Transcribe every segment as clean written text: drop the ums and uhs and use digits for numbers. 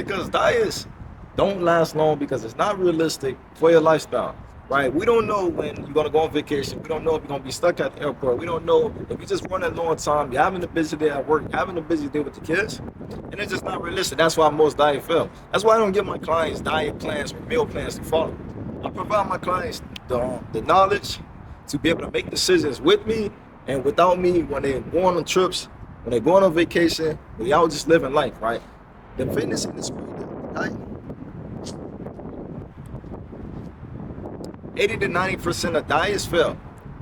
Because diets don't last long because it's not realistic for your lifestyle, right? We don't know when you're gonna go on vacation. We don't know if you're gonna be stuck at the airport. We don't know if you're just running low on time. You're having a busy day at work. You're having a busy day with the kids, and it's just not realistic. That's why most diet fail. That's why I don't give my clients diet plans or meal plans to follow. I provide my clients the knowledge to be able to make decisions with me and without me when they're going on trips, when they're going on vacation, when y'all just living life, right? The fitness industry, right? 80 to 90% of diets fail,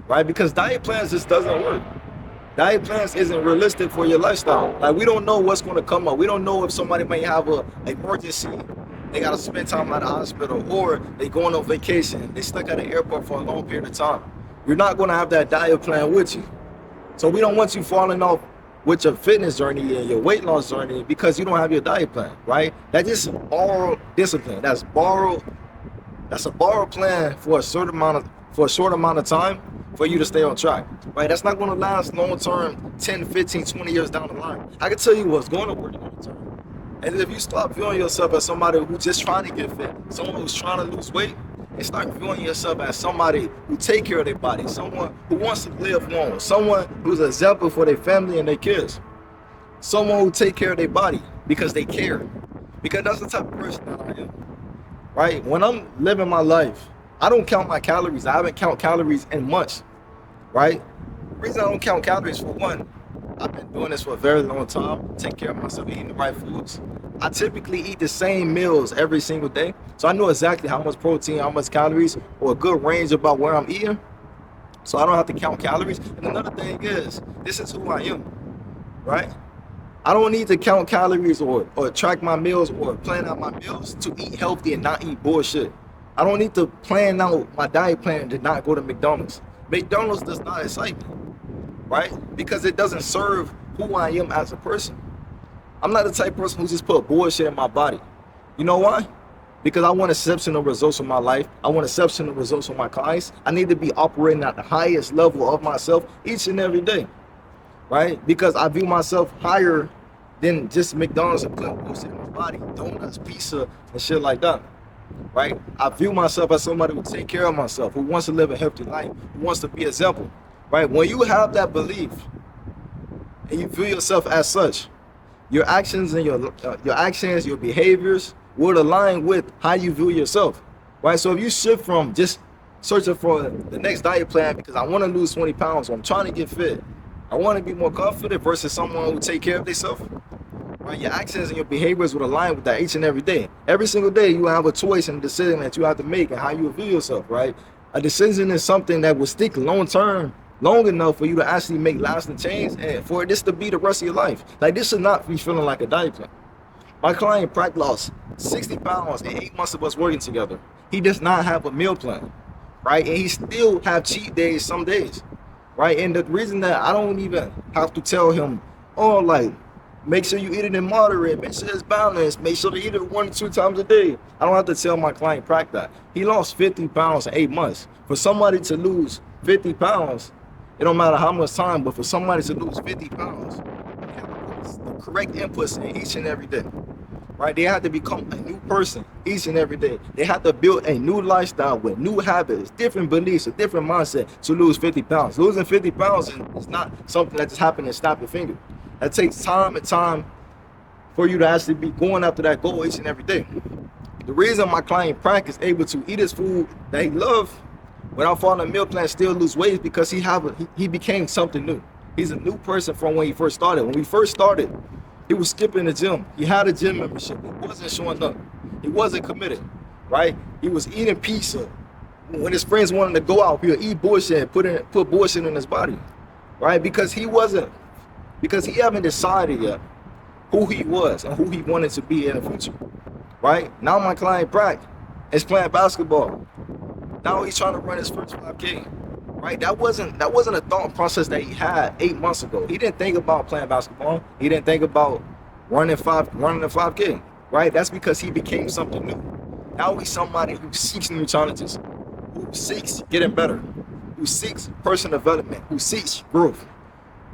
right? Because diet plans just doesn't work. Diet plans isn't realistic for your lifestyle. Like, we don't know what's going to come up. We don't know if somebody may have an emergency. They got to spend time at the hospital, or they going on vacation. They stuck at the airport for a long period of time. You're not going to have that diet plan with you. So we don't want you falling off with your fitness journey and your weight loss journey because you don't have your diet plan, right? That's just borrowed discipline. That's a borrowed plan for a short amount of time for you to stay on track, right? That's not going to last long term, 10, 15, 20 years down the line. I can tell you what's going to work long term. And if you stop viewing yourself as somebody who's just trying to get fit, someone who's trying to lose weight, and start viewing yourself as somebody who take care of their body, someone who wants to live long, someone who's an example for their family and their kids, someone who take care of their body because they care, because that's the type of person that I am, right? When I'm living my life, I don't count my calories. I haven't counted calories in months, right? The reason I don't count calories, for one, I've been doing this for a very long time, take care of myself, eating the right foods. I typically eat the same meals every single day, so I know exactly how much protein, how much calories, or a good range about where I'm eating, so I don't have to count calories. And another thing is, this is who I am, right? I don't need to count calories or track my meals or plan out my meals to eat healthy and not eat bullshit. I don't need to plan out my diet plan to not go to McDonald's. McDonald's does not excite me, right? Because it doesn't serve who I am as a person. I'm not the type of person who just put bullshit in my body. You know why? Because I want exceptional results in my life. I want exceptional results from my clients. I need to be operating at the highest level of myself each and every day, right? Because I view myself higher than just McDonald's and putting bullshit in my body, donuts, pizza, and shit like that, right? I view myself as somebody who take care of myself, who wants to live a healthy life, who wants to be an example, right? When you have that belief and you view yourself as such, your actions and your behaviors will align with how you view yourself, right? So if you shift from just searching for the next diet plan because I want to lose 20 pounds, or I'm trying to get fit, I want to be more confident, versus someone who take care of themselves, right? Your actions and your behaviors will align with that each and every day. Every single day you have a choice and a decision that you have to make and how you view yourself, right? A decision is something that will stick long term, long enough for you to actually make lasting change and for this to be the rest of your life. Like, this should not be feeling like a diet plan. My client lost 60 pounds in 8 months of us working together. He does not have a meal plan, right? And he still have cheat days some days, right? And the reason that I don't even have to tell him, oh, like, make sure you eat it in moderate, make sure it's balanced, make sure to eat it 1 to 2 times a day. I don't have to tell my client that. He lost 50 pounds in 8 months. For somebody to lose 50 pounds, it don't matter how much time, but for somebody to lose 50 pounds, they have to put the correct inputs in each and every day, right? They have to become a new person each and every day. They have to build a new lifestyle with new habits, different beliefs, a different mindset to lose 50 pounds. Losing 50 pounds is not something that just happened and snap your finger. That takes time and time for you to actually be going after that goal each and every day. The reason my client Prank is able to eat his food that he loves without following a meal plan, still lose weight, is because he became something new. He's a new person from when he first started. When we first started, he was skipping the gym. He had a gym membership. He wasn't showing up. He wasn't committed, right? He was eating pizza. When his friends wanted to go out, he would eat bullshit and put bullshit in his body, right? Because he haven't decided yet who he was and who he wanted to be in the future, right? Now my client Prank is playing basketball. Now he's trying to run his first 5K, right? That wasn't a thought process that he had 8 months ago. He didn't think about playing basketball. He didn't think about running a 5K, right? That's because he became something new. Now he's somebody who seeks new challenges, who seeks getting better, who seeks personal development, who seeks growth.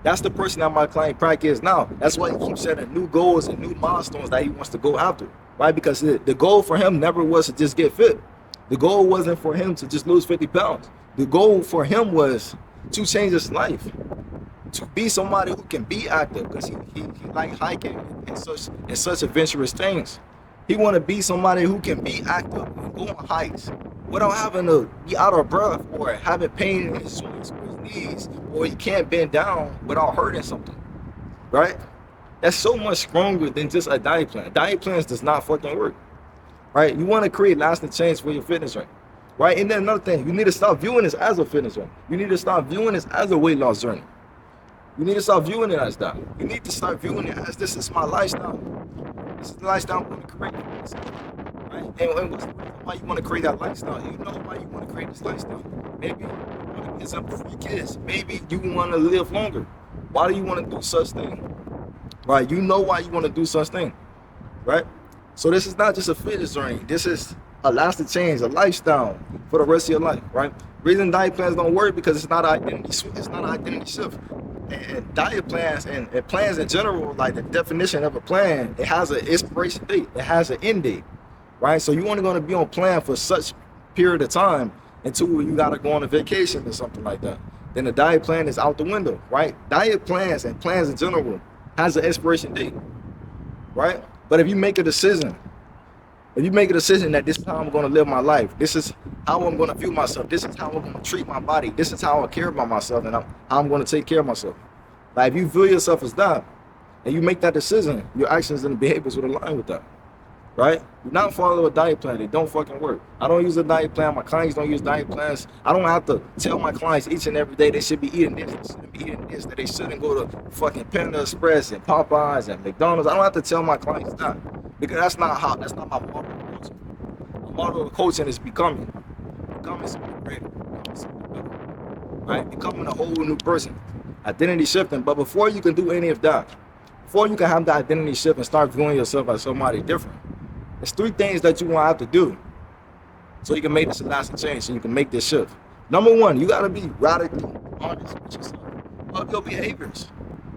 That's the person that my client Prank is now. That's why he keeps setting new goals and new milestones that he wants to go after. right? Because the goal for him never was to just get fit. The goal wasn't for him to just lose 50 pounds. The goal for him was to change his life, to be somebody who can be active, because he like hiking and such adventurous things. He want to be somebody who can be active and go on hikes without having to be out of breath or having pain in his joints or his knees, or he can't bend down without hurting something, right? That's so much stronger than just a diet plan. Diet plans does not fucking work, right? You want to create lasting change for your fitness journey, right? And then another thing, you need to stop viewing this as a fitness journey. You need to stop viewing this as a weight loss journey. You need to stop viewing it as that. You need to start viewing it as, this is my lifestyle. This is the lifestyle I'm going to create for myself, right? And what's the reason why you want to create that lifestyle? You know why you want to create this lifestyle. Maybe you want to be an example for your kids. Maybe you want to live longer. Why do you want to do such thing? Right? You know why you want to do such thing, right? So this is not just a fitness journey. This is a lasting change, a lifestyle for the rest of your life, right? Reason diet plans don't work because it's not an identity shift. It's not an identity shift. And diet plans and plans in general, like the definition of a plan, it has an expiration date. It has an end date, right? So you're only going to be on plan for such period of time until you got to go on a vacation or something like that. Then the diet plan is out the window, right? Diet plans and plans in general has an expiration date, right? But if you make a decision, that this is how I'm going to live my life, this is how I'm going to view myself, this is how I'm going to treat my body, this is how I care about myself, and how I'm going to take care of myself. Like if you view yourself as that, and you make that decision, your actions and behaviors will align with that, right? Do not follow a diet plan. They don't fucking work. I don't use a diet plan. My clients don't use diet plans. I don't have to tell my clients each and every day they should be eating this, they shouldn't be eating this, that they shouldn't go to fucking Panda Express and Popeyes and McDonald's. I don't have to tell my clients that, because that's not my model of coaching. My model of coaching is becoming something greater, becoming something better, right? Becoming a whole new person, identity shifting. But before you can do any of that, before you can have the identity shift and start viewing yourself as somebody different, there's 3 things that you want to have to do so you can make this a lasting change, so you can make this shift. Number 1, you got to be radically honest with yourself of your behaviors,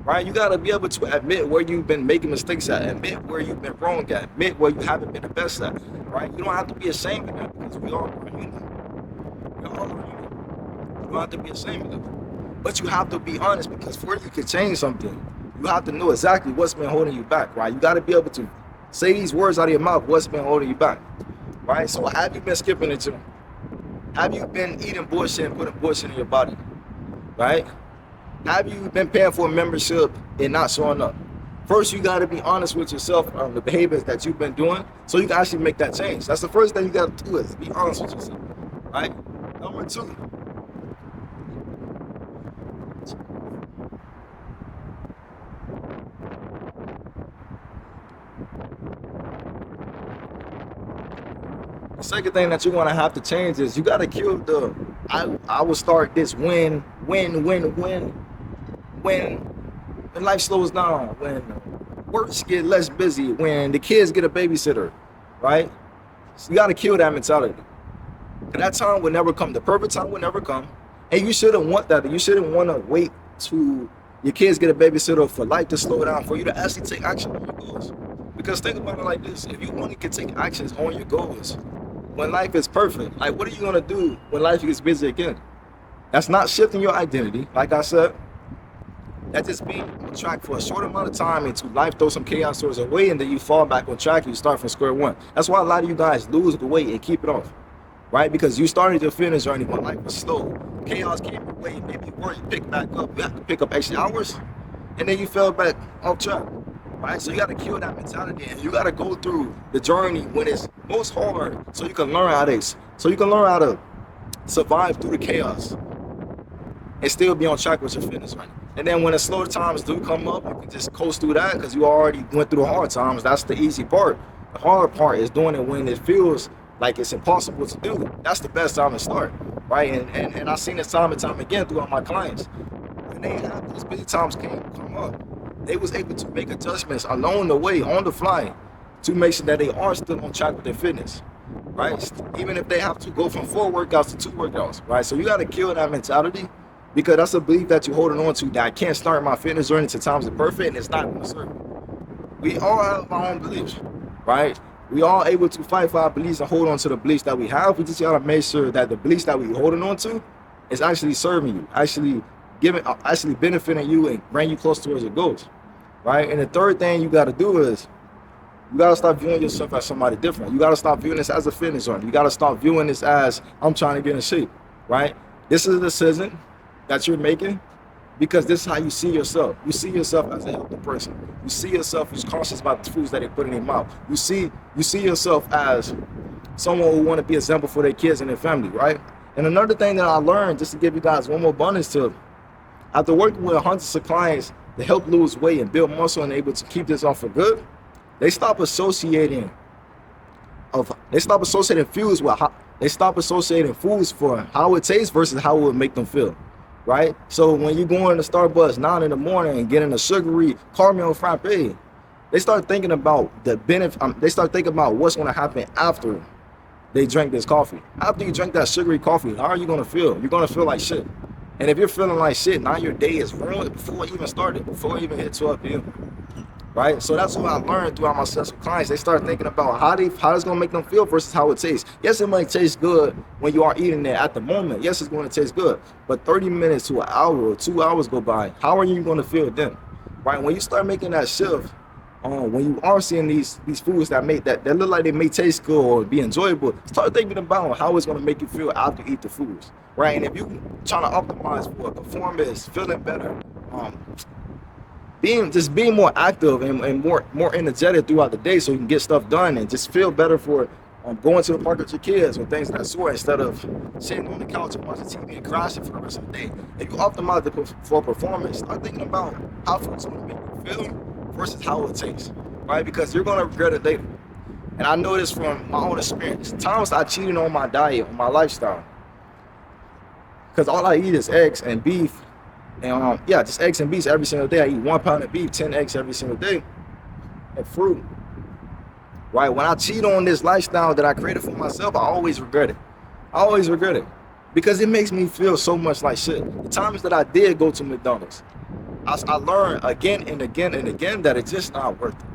right? You got to be able to admit where you've been making mistakes at, admit where you've been wrong at, admit where you haven't been the best at, right? You don't have to be ashamed of that, because we all are human. We all are human. You don't have to be ashamed of it. But you have to be honest, because before you can change something, you have to know exactly what's been holding you back, right? You got to be able to say these words out of your mouth, what's been holding you back, right? So have you been skipping the gym? Have you been eating bullshit and putting bullshit in your body, right? Have you been paying for a membership and not showing up? First, you got to be honest with yourself on the behaviors that you've been doing, so you can actually make that change. That's the first thing you got to do, is be honest with yourself, right? Number 2, the second thing that you're going to have to change is you got to kill the I will start this when life slows down, when works get less busy, when the kids get a babysitter, right? So you got to kill that mentality. That time will never come. The perfect time will never come. And you shouldn't want that. You shouldn't want to wait to your kids get a babysitter for life to slow down, for you to actually take action on your goals. Because think about it like this. If you only can take actions on your goals when life is perfect, like what are you going to do when life gets busy again? That's not shifting your identity. Like I said, that's just being on track for a short amount of time until life throws some chaos towards away, and then you fall back on track and you start from square one. That's why a lot of you guys lose the weight and keep it off, right? Because you started your fitness journey when life was slow. Chaos came your way, maybe you pick back up. You have to pick up extra hours, and then you fell back off track, right? So you got to kill that mentality, and you got to go through the journey when it's most hard, so you can learn how to survive through the chaos and still be on track with your fitness journey. And then when the slow times do come up, you can just coast through that, because you already went through the hard times. That's the easy part. The hard part is doing it when it feels like it's impossible to do. That's the best time to start, right? And I've seen this time and time again throughout my clients. When they have those busy times come up, they was able to make adjustments along the way, on the fly, to make sure that they are still on track with their fitness, right? Even if they have to go from 4 workouts to 2 workouts, right? So you got to kill that mentality, because that's a belief that you're holding on to, that I can't start my fitness journey till times are perfect, and it's not going to serve me. We all have our own beliefs, right? We all able to fight for our beliefs and hold on to the beliefs that we have. We just gotta make sure that the beliefs that we holding on to is actually serving you, actually benefiting you and bring you close towards your goals, right? And the third thing you gotta do is you gotta stop viewing yourself as somebody different. You gotta stop viewing this as a fitness zone. You gotta stop viewing this as I'm trying to get in shape, right? This is a decision that you're making because this is how you see yourself. You see yourself as a healthy person. You see yourself who's conscious about the foods that they put in their mouth. You see yourself as someone who want to be an example for their kids and their family, right? And another thing that I learned, just to give you guys one more bonus tip, after working with hundreds of clients to help lose weight and build muscle and able to keep this on for good, they stop associating foods with they stop associating foods for how it tastes versus how it would make them feel, right? So when you go into Starbucks 9 in the morning and getting a sugary caramel frappe, they start thinking about the benefit. They start thinking about what's going to happen after they drink this coffee. After you drink that sugary coffee, how are you going to feel? You're going to feel like shit. And if you're feeling like shit, now your day is ruined before it even started, before it even hit 12 p.m. Right? So that's what I learned throughout my sessions with clients. They start thinking about how it's going to make them feel versus how it tastes. Yes, it might taste good when you are eating it at the moment. Yes, it's going to taste good. But 30 minutes to an hour or 2 hours go by, how are you going to feel then? Right? When you start making that shift, when you are seeing these foods that look like they may taste good or be enjoyable, start thinking about how it's going to make you feel after you eat the foods. Right? And if you're trying to optimize for performance, feeling better, being more active and more energetic throughout the day so you can get stuff done and just feel better for going to the park with your kids or things of that sort instead of sitting on the couch and watching TV and crashing for the rest of the day. If you optimize for performance, start thinking about how food's going to make you feel versus how it tastes, right? Because you're going to regret it later. And I know this from my own experience. Times I cheated on my diet, on my lifestyle, because all I eat is eggs and beef. And just eggs and beef every single day. I eat 1 pound of beef, 10 eggs every single day, and fruit. Right? When I cheat on this lifestyle that I created for myself, I always regret it. I always regret it because it makes me feel so much like shit. The times that I did go to McDonald's, I learned again and again and again that it's just not worth it.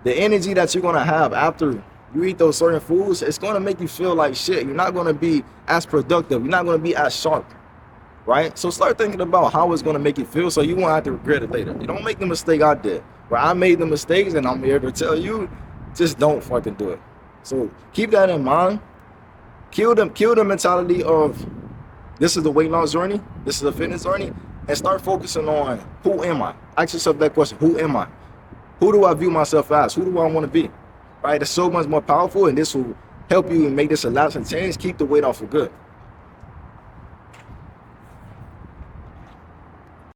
The energy that you're gonna have after you eat those certain foods, it's gonna make you feel like shit. You're not gonna be as productive. You're not gonna be as sharp. Right? So start thinking about how it's going to make you feel so you won't have to regret it later. You don't make the mistake I did. Where I made the mistakes and I'm here to tell you, just don't fucking do it. So keep that in mind. Kill the mentality of this is the weight loss journey, this is a fitness journey, and start focusing on who am I? Ask yourself that question, who am I? Who do I view myself as? Who do I want to be? Right? It's so much more powerful and this will help you make this a lasting change, keep the weight off for good.